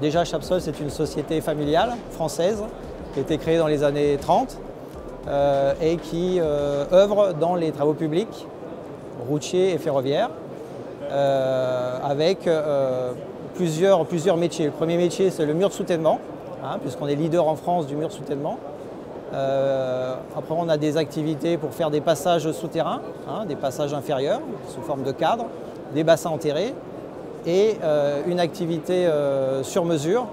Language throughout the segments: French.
Déjà, Chapsol, c'est une société familiale française qui a été créée dans les années 30 et qui œuvre dans les travaux publics, routiers et ferroviaires, avec plusieurs métiers. Le premier métier, c'est le mur de soutènement, puisqu'on est leader en France du mur de soutènement. Après, on a des activités pour faire des passages souterrains, des passages inférieurs sous forme de cadre, des bassins enterrés et une activité sur mesure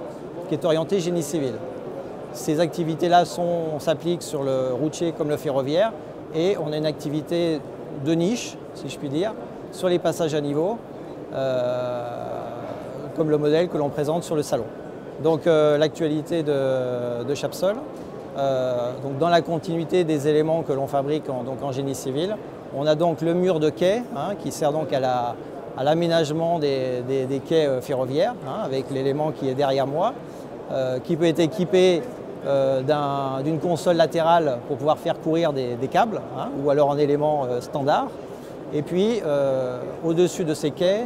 qui est orientée génie civil. Ces activités-là s'appliquent sur le routier comme le ferroviaire et on a une activité de niche, si je puis dire, sur les passages à niveau, comme le modèle que l'on présente sur le salon. Donc l'actualité de Chapsol, donc dans la continuité des éléments que l'on fabrique en génie civil, on a donc le mur de quai qui sert donc à l'aménagement des quais ferroviaires, avec l'élément qui est derrière moi, qui peut être équipé d'une console latérale pour pouvoir faire courir des câbles, ou alors en élément standard. Et puis au-dessus de ces quais,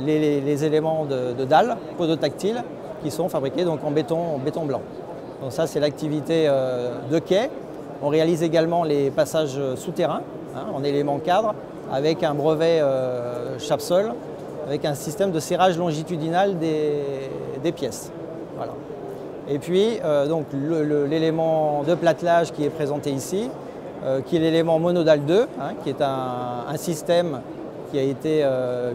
les éléments de dalles podotactiles qui sont fabriqués donc en béton blanc. Donc ça, c'est l'activité de quai. On réalise également les passages souterrains en éléments cadres avec un brevet Chapsol, avec un système de serrage longitudinal des pièces. Voilà. Et puis donc l'élément de platelage qui est présenté ici, qui est l'élément Monodal 2, qui est un système qui a été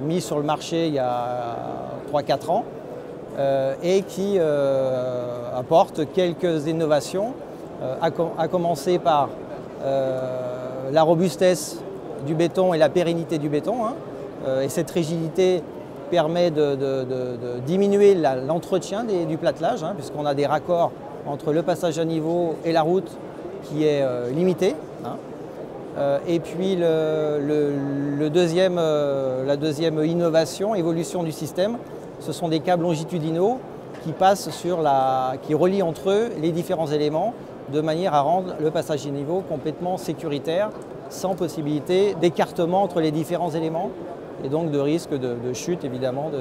mis sur le marché il y a 3-4 ans et qui apporte quelques innovations, à commencer par la robustesse du béton et la pérennité du béton. Et cette rigidité permet de diminuer l'entretien du platelage, puisqu'on a des raccords entre le passage à niveau et la route qui est limité. Et puis la deuxième innovation, évolution du système, ce sont des câbles longitudinaux qui relient entre eux les différents éléments de manière à rendre le passage à niveau complètement sécuritaire, sans possibilité d'écartement entre les différents éléments et donc de risque de chute évidemment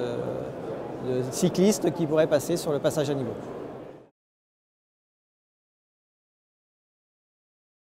de cyclistes qui pourraient passer sur le passage à niveau.